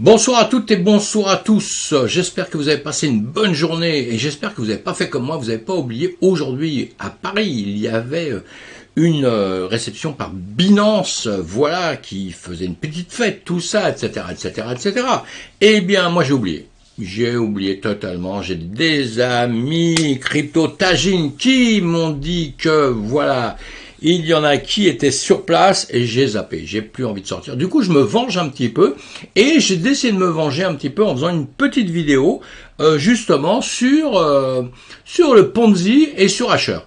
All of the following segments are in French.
Bonsoir à toutes et bonsoir à tous. J'espère que vous avez passé une bonne journée et j'espère que vous n'avez pas fait comme moi, vous n'avez pas oublié. Aujourd'hui à Paris, il y avait une réception par Binance, voilà, qui faisait une petite fête, tout ça, etc., etc., etc. Eh bien, moi j'ai oublié. J'ai oublié totalement. J'ai des amis crypto-tagines qui m'ont dit que, voilà, il y en a qui étaient sur place et j'ai zappé. J'ai plus envie de sortir. Du coup, je me venge un petit peu et j'ai décidé de me venger un petit peu en faisant une petite vidéo justement sur le Ponzi et sur Asher.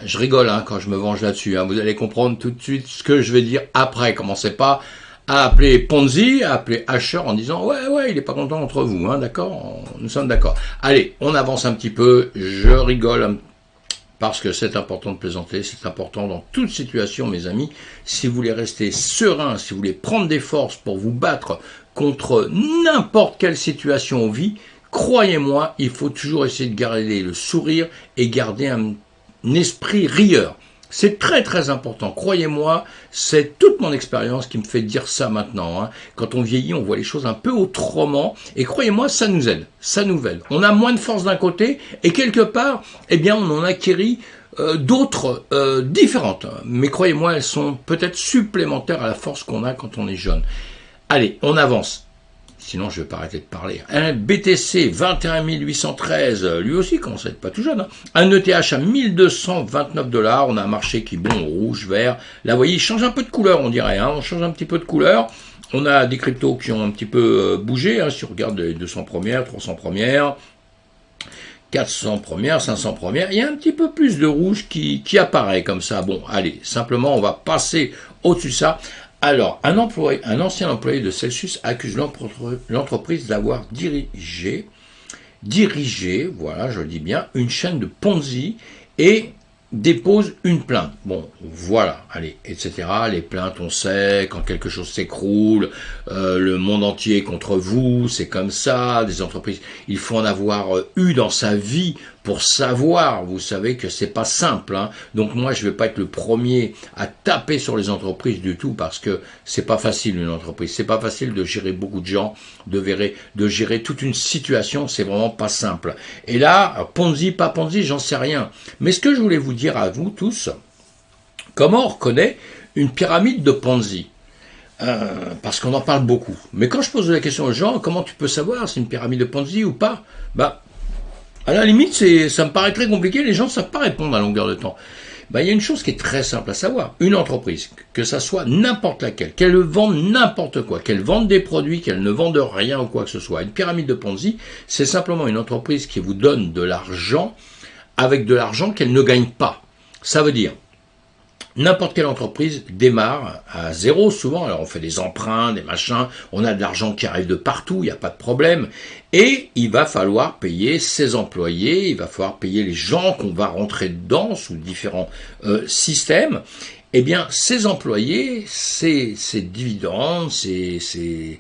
Je rigole quand je me venge là-dessus. Vous allez comprendre tout de suite ce que je vais dire après. Commencez pas à appeler Ponzi, à appeler Asher en disant ouais, il est pas content entre vous, d'accord, nous sommes d'accord. Allez, on avance un petit peu, je rigole parce que c'est important de plaisanter, c'est important dans toute situation, mes amis. Si vous voulez rester serein, si vous voulez prendre des forces pour vous battre contre n'importe quelle situation en vie, croyez-moi, il faut toujours essayer de garder le sourire et garder un esprit rieur. C'est très très important, croyez-moi, c'est toute mon expérience qui me fait dire ça maintenant. Quand on vieillit, on voit les choses un peu autrement, et croyez-moi, ça nous aide, ça nous aide. On a moins de force d'un côté, et quelque part, eh bien, on en acquérit d'autres différentes. Mais croyez-moi, elles sont peut-être supplémentaires à la force qu'on a quand on est jeune. Allez, on avance. Sinon, je ne vais pas arrêter de parler. Un BTC 21 813, lui aussi commence à être pas tout jeune. Un ETH à 1229 $. On a un marché qui, bon, rouge, vert. Là, vous voyez, il change un peu de couleur, on dirait. On change un petit peu de couleur. On a des cryptos qui ont un petit peu bougé. Si on regarde les 200 premières, 300 premières, 400 premières, 500 premières, il y a un petit peu plus de rouge qui apparaît comme ça. Bon, allez, simplement, on va passer au-dessus de ça. Alors, un ancien employé de Celsius accuse l'entreprise d'avoir dirigé, voilà, je le dis bien, une chaîne de Ponzi et dépose une plainte. Bon, voilà, allez, etc. Les plaintes, on sait, quand quelque chose s'écroule, le monde entier est contre vous, c'est comme ça, des entreprises, il faut en avoir eu dans sa vie pour savoir, vous savez que c'est pas simple, Donc moi, je vais pas être le premier à taper sur les entreprises du tout, parce que c'est pas facile une entreprise, c'est pas facile de gérer beaucoup de gens, de gérer toute une situation, c'est vraiment pas simple. Et là, Ponzi, pas Ponzi, j'en sais rien. Mais ce que je voulais vous dire à vous tous, comment on reconnaît une pyramide de Ponzi? Parce qu'on en parle beaucoup. Mais quand je pose la question aux gens, comment tu peux savoir si c'est une pyramide de Ponzi ou pas? À la limite, ça me paraît très compliqué, les gens ne savent pas répondre à longueur de temps. Il y a une chose qui est très simple à savoir. Une entreprise, que ça soit n'importe laquelle, qu'elle vende n'importe quoi, qu'elle vende des produits, qu'elle ne vende rien ou quoi que ce soit. Une pyramide de Ponzi, c'est simplement une entreprise qui vous donne de l'argent avec de l'argent qu'elle ne gagne pas. Ça veut dire, n'importe quelle entreprise démarre à zéro souvent, alors on fait des emprunts, des machins, on a de l'argent qui arrive de partout, il n'y a pas de problème, et il va falloir payer ses employés, il va falloir payer les gens qu'on va rentrer dedans sous différents systèmes. Eh bien, ces employés, ces dividendes, les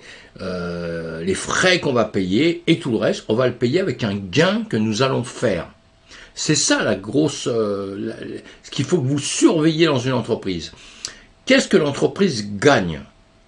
frais qu'on va payer et tout le reste, on va le payer avec un gain que nous allons faire. C'est ça la grosse, ce qu'il faut que vous surveillez dans une entreprise. Qu'est-ce que l'entreprise gagne?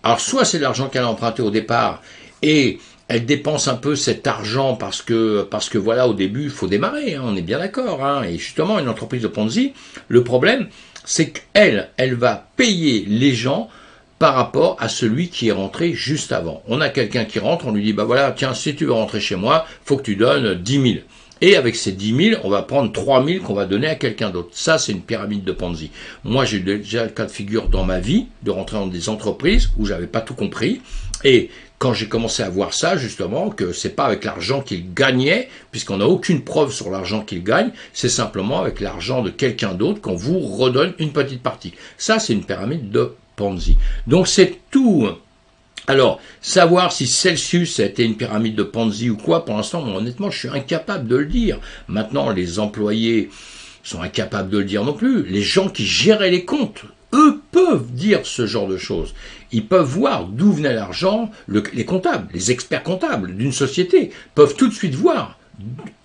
Alors soit c'est de l'argent qu'elle a emprunté au départ et elle dépense un peu cet argent parce que voilà, au début il faut démarrer, on est bien d'accord. Et justement une entreprise de Ponzi, le problème c'est qu'elle va payer les gens par rapport à celui qui est rentré juste avant. On a quelqu'un qui rentre, on lui dit voilà, tiens, si tu veux rentrer chez moi, faut que tu donnes 10 000. Et avec ces 10 000, on va prendre 3 000 qu'on va donner à quelqu'un d'autre. Ça, c'est une pyramide de Ponzi. Moi, j'ai déjà le cas de figure dans ma vie de rentrer dans des entreprises où j'avais pas tout compris. Et quand j'ai commencé à voir ça, justement, que c'est pas avec l'argent qu'il gagnait, puisqu'on n'a aucune preuve sur l'argent qu'il gagne, c'est simplement avec l'argent de quelqu'un d'autre qu'on vous redonne une petite partie. Ça, c'est une pyramide de Ponzi. Donc, c'est tout. Alors, savoir si Celsius a été une pyramide de Ponzi ou quoi, pour l'instant, honnêtement, je suis incapable de le dire. Maintenant, les employés sont incapables de le dire non plus. Les gens qui géraient les comptes, eux, peuvent dire ce genre de choses. Ils peuvent voir d'où venait l'argent, les comptables, les experts comptables d'une société peuvent tout de suite voir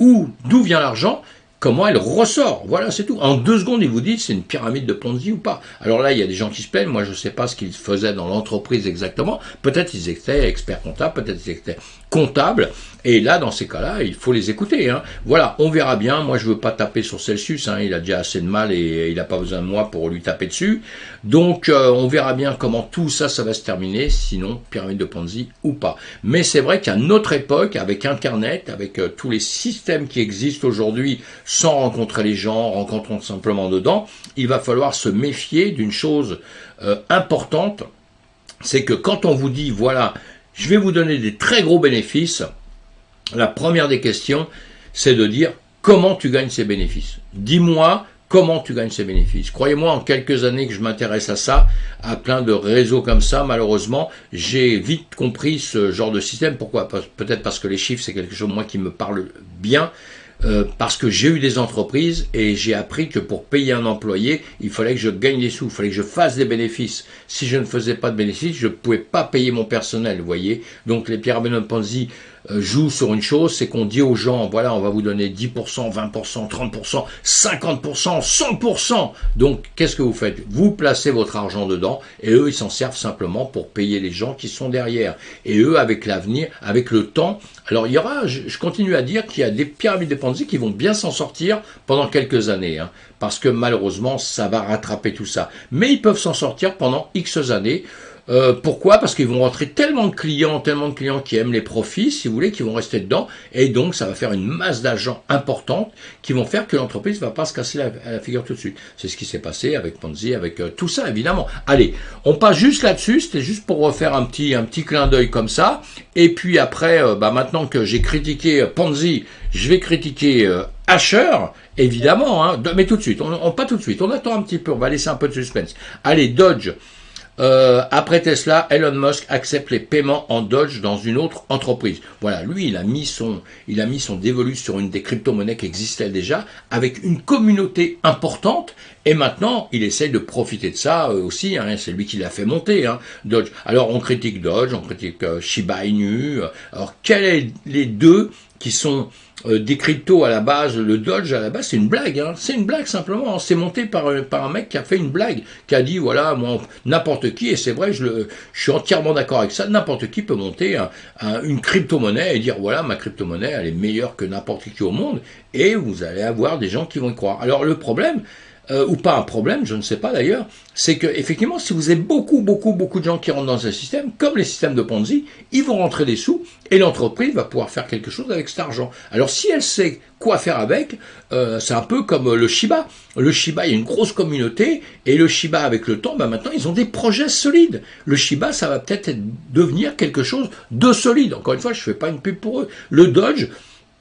d'où vient l'argent comment elle ressort. Voilà, c'est tout. En 2 secondes, ils vous disent c'est une pyramide de Ponzi ou pas. Alors là, il y a des gens qui se plaignent. Moi, je ne sais pas ce qu'ils faisaient dans l'entreprise exactement. Peut-être ils étaient experts comptables, peut-être ils étaient comptables. Et là, dans ces cas-là, il faut les écouter. Hein. Voilà, on verra bien. Moi, je veux pas taper sur Celsius. Hein. Il a déjà assez de mal et il n'a pas besoin de moi pour lui taper dessus. Donc, on verra bien comment tout ça, ça va se terminer. Sinon, pyramide de Ponzi ou pas. Mais c'est vrai qu'à notre époque, avec Internet, avec tous les systèmes qui existent aujourd'hui, sans rencontrer les gens, rencontrons simplement dedans, il va falloir se méfier d'une chose importante. C'est que quand on vous dit, voilà, je vais vous donner des très gros bénéfices, la première des questions, c'est de dire comment tu gagnes ces bénéfices. Dis-moi comment tu gagnes ces bénéfices. Croyez-moi, en quelques années que je m'intéresse à ça, à plein de réseaux comme ça, malheureusement, j'ai vite compris ce genre de système. Pourquoi ? Peut-être parce que les chiffres, c'est quelque chose, moi, qui me parle bien. Parce que j'ai eu des entreprises et j'ai appris que pour payer un employé, il fallait que je gagne des sous, il fallait que je fasse des bénéfices. Si je ne faisais pas de bénéfices, je ne pouvais pas payer mon personnel, vous voyez. Donc les pyramides de Ponzi jouent sur une chose, c'est qu'on dit aux gens, voilà, on va vous donner 10%, 20%, 30%, 50%, 100%. Donc qu'est-ce que vous faites ? Vous placez votre argent dedans et eux, ils s'en servent simplement pour payer les gens qui sont derrière. Et eux, avec l'avenir, avec le temps, alors il y aura, je continue à dire qu'il y a des pyramides de Ponzi qui vont bien s'en sortir pendant quelques années, hein, parce que malheureusement ça va rattraper tout ça. Mais ils peuvent s'en sortir pendant X années. Pourquoi ? Parce qu'ils vont rentrer tellement de clients qui aiment les profits, si vous voulez, qui vont rester dedans, et donc ça va faire une masse d'argent importante qui vont faire que l'entreprise ne va pas se casser la figure tout de suite. C'est ce qui s'est passé avec Ponzi, avec tout ça évidemment. Allez, on passe juste là-dessus, c'était juste pour refaire un petit clin d'œil comme ça, et puis après, maintenant que j'ai critiqué Ponzi, je vais critiquer Asher, évidemment, hein, mais tout de suite, pas tout de suite, on attend un petit peu, on va laisser un peu de suspense. Allez, Dodge. Après Tesla, Elon Musk accepte les paiements en Doge dans une autre entreprise. Voilà, lui, il a mis son dévolu sur une des crypto-monnaies qui existait déjà, avec une communauté importante, et maintenant, il essaye de profiter de ça aussi, hein, c'est lui qui l'a fait monter, hein, Doge. Alors, on critique Doge, on critique Shiba Inu, alors, quels sont les deux qui sont des cryptos à la base? Le Doge à la base c'est une blague, hein. C'est une blague simplement, hein. C'est monté par un mec qui a fait une blague, qui a dit voilà, moi n'importe qui, et c'est vrai, je suis entièrement d'accord avec ça, n'importe qui peut monter une crypto-monnaie et dire voilà, ma crypto-monnaie elle est meilleure que n'importe qui au monde, et vous allez avoir des gens qui vont y croire. Alors le problème, ou pas un problème, je ne sais pas d'ailleurs, c'est que effectivement, si vous avez beaucoup de gens qui rentrent dans un système, comme les systèmes de Ponzi, ils vont rentrer des sous et l'entreprise va pouvoir faire quelque chose avec cet argent. Alors si elle sait quoi faire avec, c'est un peu comme le Shiba. Le Shiba, il y a une grosse communauté et le Shiba, avec le temps, maintenant ils ont des projets solides. Le Shiba, ça va peut-être devenir quelque chose de solide. Encore une fois, je ne fais pas une pub pour eux. Le Doge,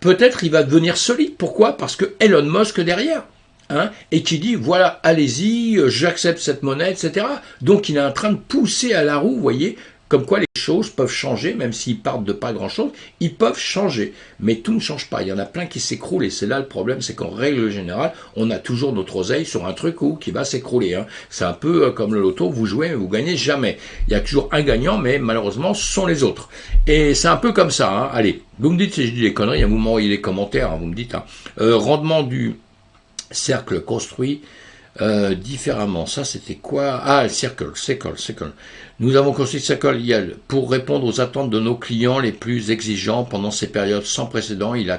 peut-être il va devenir solide. Pourquoi ? Parce que Elon Musk derrière. Hein, et qui dit voilà, allez-y, j'accepte cette monnaie, etc. Donc il est en train de pousser à la roue, vous voyez, comme quoi les choses peuvent changer, même s'ils partent de pas grand-chose, ils peuvent changer. Mais tout ne change pas, il y en a plein qui s'écroulent, et c'est là le problème, c'est qu'en règle générale, on a toujours notre oseille sur un truc qui va s'écrouler. Hein. C'est un peu comme le loto, vous jouez, mais vous gagnez jamais. Il y a toujours un gagnant, mais malheureusement, ce sont les autres. Et c'est un peu comme ça. Hein. Allez, vous me dites si je dis des conneries, vous m'envoyez les commentaires, hein, vous me dites. Hein. Rendement du cercle construit différemment. Ça, c'était quoi ? Ah, le Circle. Nous avons construit Circle Yale pour répondre aux attentes de nos clients les plus exigeants pendant ces périodes sans précédent. Il a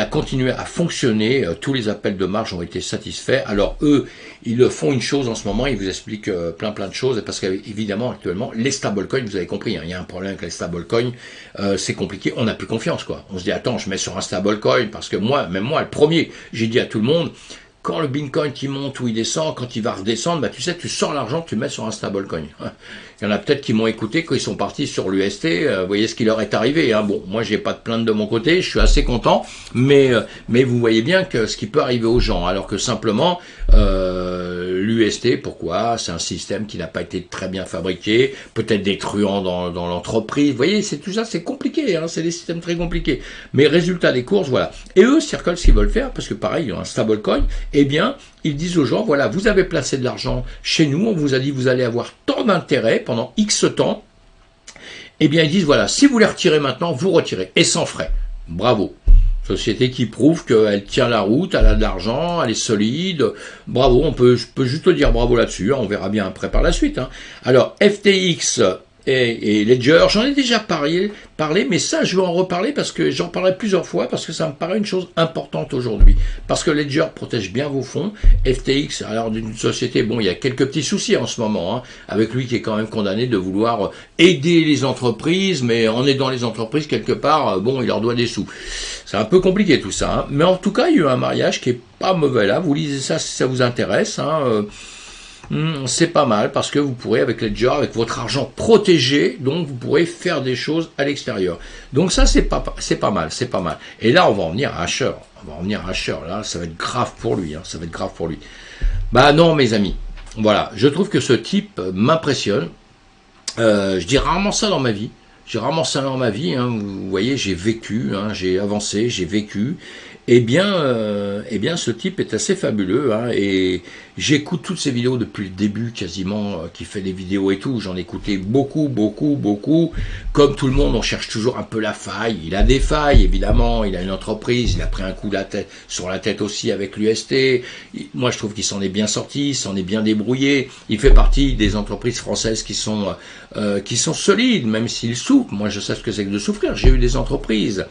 continué à fonctionner, tous les appels de marge ont été satisfaits. Alors eux, ils font une chose en ce moment, ils vous expliquent plein de choses, parce qu'évidemment actuellement, les stablecoins, vous avez compris, hein, il y a un problème avec les stablecoins, c'est compliqué, on n'a plus confiance quoi. On se dit attends, je mets sur un stablecoin, parce que même moi, le premier, j'ai dit à tout le monde, quand le Bitcoin qui monte ou il descend, quand il va redescendre, tu sais, tu sors l'argent, tu mets sur un stablecoin. Il y en a peut-être qui m'ont écouté quand ils sont partis sur l'UST, vous voyez ce qui leur est arrivé. Hein. Bon, moi j'ai pas de plainte de mon côté, je suis assez content, mais vous voyez bien que ce qui peut arriver aux gens, alors que simplement l'UST, pourquoi ? C'est un système qui n'a pas été très bien fabriqué, peut-être des truands dans l'entreprise, vous voyez, c'est tout ça, c'est compliqué, hein, c'est des systèmes très compliqués. Mais résultat des courses, voilà. Et eux, Circle, ce qu'ils veulent faire, parce que pareil, ils ont un stablecoin, eh bien, ils disent aux gens, voilà, vous avez placé de l'argent chez nous, on vous a dit vous allez avoir tant d'intérêt pendant X temps, eh bien ils disent, voilà, si vous les retirez maintenant, vous retirez, et sans frais. Bravo. Société qui prouve qu'elle tient la route, elle a de l'argent, elle est solide. Bravo, je peux juste te dire bravo là-dessus. On verra bien après par la suite. Hein. Alors, FTX et Ledger, j'en ai déjà parlé, mais ça, je vais en reparler parce que j'en parlerai plusieurs fois parce que ça me paraît une chose importante aujourd'hui. Parce que Ledger protège bien vos fonds. FTX, alors d'une société, bon, il y a quelques petits soucis en ce moment, hein, avec lui qui est quand même condamné de vouloir aider les entreprises, mais en aidant les entreprises, quelque part, bon, il leur doit des sous. C'est un peu compliqué tout ça, hein. Mais en tout cas, il y a eu un mariage qui est pas mauvais là. Vous lisez ça si ça vous intéresse, hein. C'est pas mal parce que vous pourrez avec Ledger, avec votre argent protégé, donc vous pourrez faire des choses à l'extérieur. Donc ça c'est pas mal, c'est pas mal. Et là on va en venir à Asher. Là ça va être grave pour lui, hein, ça va être grave pour lui. Bah non mes amis, voilà, je trouve que ce type m'impressionne. Je dis rarement ça dans ma vie. Hein. Vous voyez, j'ai vécu, hein, j'ai avancé, j'ai vécu. Eh bien, ce type est assez fabuleux, hein, et j'écoute toutes ses vidéos depuis le début, quasiment, qui fait des vidéos et tout. J'en ai écouté beaucoup. Comme tout le monde, on cherche toujours un peu la faille. Il a des failles, évidemment. Il a une entreprise, il a pris un coup sur la tête aussi avec l'UST. Moi, je trouve qu'il s'en est bien sorti, il s'en est bien débrouillé. Il fait partie des entreprises françaises qui sont solides, même s'il souffre. Moi, je sais ce que c'est que de souffrir. J'ai eu des entreprises.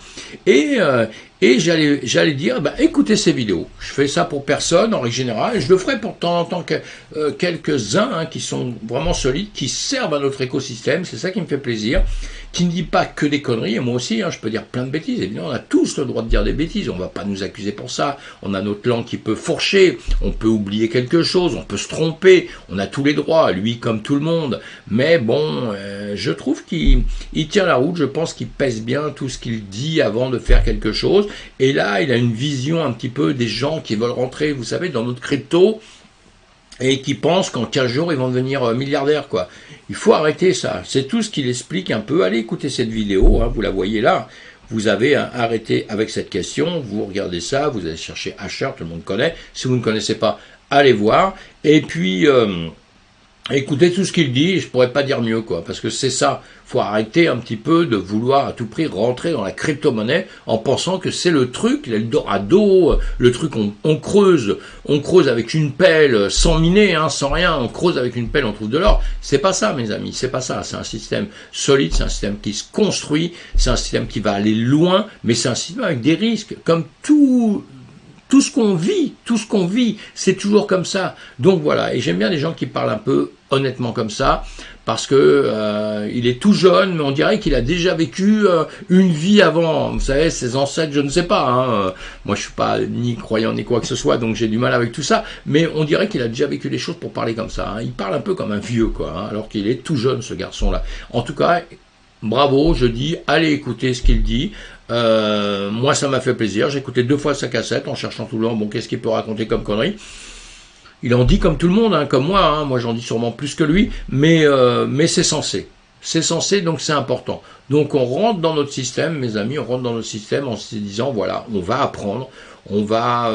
Et j'allais dire, bah, écoutez ces vidéos. Je fais ça pour personne, en règle générale. Je le ferai pour de temps en temps quelques-uns, hein, qui sont vraiment solides, qui servent à notre écosystème. C'est ça qui me fait plaisir. Qui ne dit pas que des conneries. Et moi aussi, hein, je peux dire plein de bêtises. Évidemment, on a tous le droit de dire des bêtises. On ne va pas nous accuser pour ça. On a notre langue qui peut fourcher. On peut oublier quelque chose. On peut se tromper. On a tous les droits. Lui comme tout le monde. Mais bon, je trouve qu'il tient la route. Je pense qu'il pèse bien tout ce qu'il dit avant de faire quelque chose. Et là, il a une vision un petit peu des gens qui veulent rentrer, vous savez, dans notre crypto et qui pensent qu'en 15 jours, ils vont devenir milliardaires, quoi. Il faut arrêter ça. C'est tout ce qu'il explique un peu. Allez écouter cette vidéo, hein, vous la voyez là. Vous avez arrêté avec cette question, vous regardez ça, vous allez chercher Asher, tout le monde connaît. Si vous ne connaissez pas, allez voir. Et puis... écoutez tout ce qu'il dit, je pourrais pas dire mieux, quoi, parce que c'est ça. Faut arrêter un petit peu de vouloir à tout prix rentrer dans la crypto-monnaie en pensant que c'est le truc, l'Eldorado, le truc on creuse avec une pelle, sans miner, hein, sans rien, on creuse avec une pelle, on trouve de l'or. C'est pas ça, mes amis, c'est pas ça. C'est un système solide, c'est un système qui se construit, c'est un système qui va aller loin, mais c'est un système avec des risques, comme tout ce qu'on vit, c'est toujours comme ça. Donc voilà, et j'aime bien les gens qui parlent un peu honnêtement comme ça, parce que il est tout jeune, mais on dirait qu'il a déjà vécu une vie avant. Vous savez, ses ancêtres, je ne sais pas. Hein. Moi, je suis pas ni croyant ni quoi que ce soit, donc j'ai du mal avec tout ça. Mais on dirait qu'il a déjà vécu les choses pour parler comme ça. Hein. Il parle un peu comme un vieux, quoi, hein, alors qu'il est tout jeune, ce garçon-là. En tout cas, bravo, je dis, allez écouter ce qu'il dit. Moi ça m'a fait plaisir, j'ai écouté 2 fois sa cassette en cherchant tout le long, bon qu'est-ce qu'il peut raconter comme connerie. Il en dit comme tout le monde, hein, comme moi, moi j'en dis sûrement plus que lui, mais c'est censé, donc c'est important. Donc on rentre dans notre système, mes amis, on rentre dans notre système en se disant voilà, on va apprendre, on va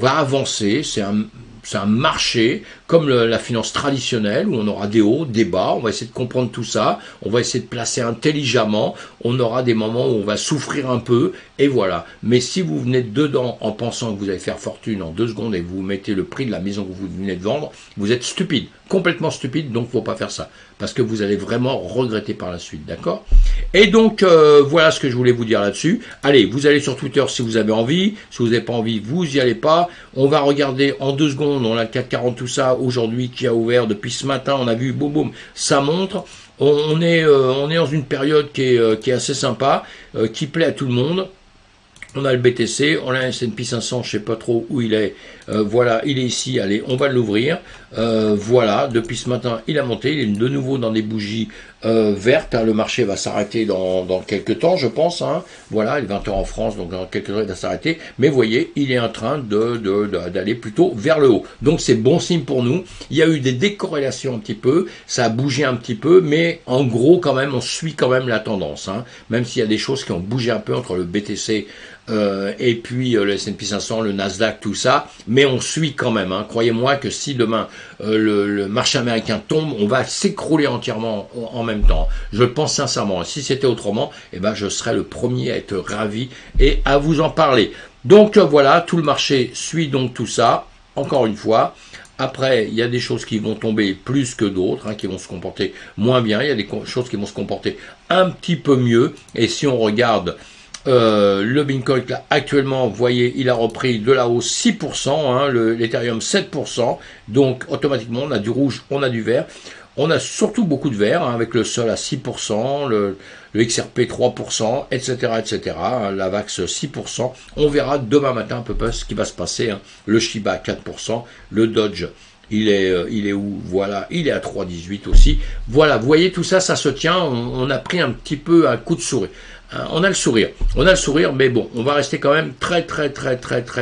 avancer, c'est un marché comme la finance traditionnelle où on aura des hauts, des bas, on va essayer de comprendre tout ça, on va essayer de placer intelligemment, on aura des moments où on va souffrir un peu et voilà. Mais si vous venez dedans en pensant que vous allez faire fortune en 2 secondes et que vous mettez le prix de la maison que vous venez de vendre, vous êtes stupide, complètement stupide, donc faut pas faire ça parce que vous allez vraiment regretter par la suite, d'accord? Et donc voilà ce que je voulais vous dire là-dessus. Allez, vous allez sur Twitter si vous avez envie, si vous n'avez pas envie, vous y allez pas. On va regarder en 2 secondes, on a le CAC 40 tout ça aujourd'hui qui a ouvert depuis ce matin, on a vu boum boum, ça montre. On est dans une période qui est assez sympa, qui plaît à tout le monde. On a le BTC, on a un S&P 500, je sais pas trop où il est. Voilà, il est ici. Allez, on va l'ouvrir. Voilà, depuis ce matin, il a monté. Il est de nouveau dans des bougies vertes. Hein. Le marché va s'arrêter dans quelques temps, je pense. Hein. Voilà, il est 20h en France, donc dans quelques heures, il va s'arrêter. Mais vous voyez, il est en train d'aller plutôt vers le haut. Donc c'est bon signe pour nous. Il y a eu des décorrélations un petit peu. Ça a bougé un petit peu, mais en gros, quand même, on suit quand même la tendance. Hein. Même s'il y a des choses qui ont bougé un peu entre le BTC et puis le S&P 500, le Nasdaq, tout ça, mais on suit quand même. Hein. Croyez-moi que si demain le marché américain tombe, on va s'écrouler entièrement en même temps. Je le pense sincèrement. Si c'était autrement, eh ben, je serais le premier à être ravi et à vous en parler. Donc voilà, tout le marché suit donc tout ça. Encore une fois, après, il y a des choses qui vont tomber plus que d'autres, qui vont se comporter moins bien. Il y a des choses qui vont se comporter un petit peu mieux. Et si on regarde le Bitcoin, là, actuellement, vous voyez, il a repris de la hausse 6%, l'Ethereum 7%. Donc, automatiquement, on a du rouge, on a du vert. On a surtout beaucoup de vert, avec le Sol à 6%, le XRP 3%, etc., etc., la VAX 6%. On verra demain matin un peu ce qui va se passer. Le Shiba 4%, le Dodge, il est où? Voilà, il est à 3,18 aussi. Voilà, vous voyez, tout ça, ça se tient. On a pris un petit peu un coup de souris. On a le sourire, mais bon, on va rester quand même très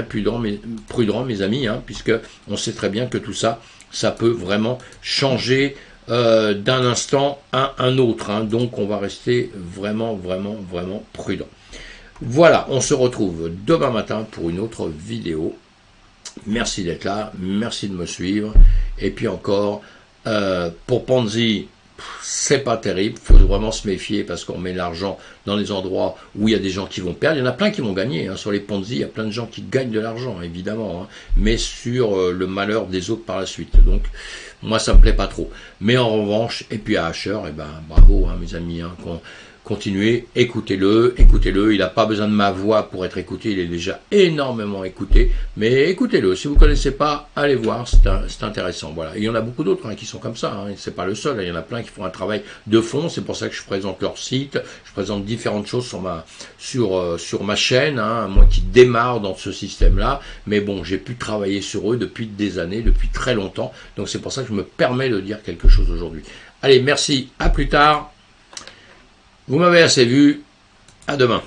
prudent, mes amis, puisque on sait très bien que tout ça, ça peut vraiment changer d'un instant à un autre. Donc on va rester vraiment prudent. Voilà, on se retrouve demain matin pour une autre vidéo. Merci d'être là, merci de me suivre. Et puis encore, pour Ponzi, c'est pas terrible, il faut vraiment se méfier parce qu'on met l'argent dans les endroits où il y a des gens qui vont perdre. Il y en a plein qui vont gagner. Sur les Ponzi, il y a plein de gens qui gagnent de l'argent, évidemment, mais sur le malheur des autres par la suite. Donc, moi, ça me plaît pas trop. Mais en revanche, et puis à Asher, bravo, mes amis, continuez, écoutez-le, il n'a pas besoin de ma voix pour être écouté, il est déjà énormément écouté, mais écoutez-le, si vous ne connaissez pas, allez voir, c'est intéressant, voilà. Il y en a beaucoup d'autres qui sont comme ça, c'est pas le seul, il y en a plein qui font un travail de fond, c'est pour ça que je présente leur site, je présente différentes choses sur ma chaîne, moi qui démarre dans ce système-là, mais bon, j'ai pu travailler sur eux depuis des années, depuis très longtemps, donc c'est pour ça que je me permets de dire quelque chose aujourd'hui. Allez, merci, à plus tard. Vous m'avez assez vu, à demain.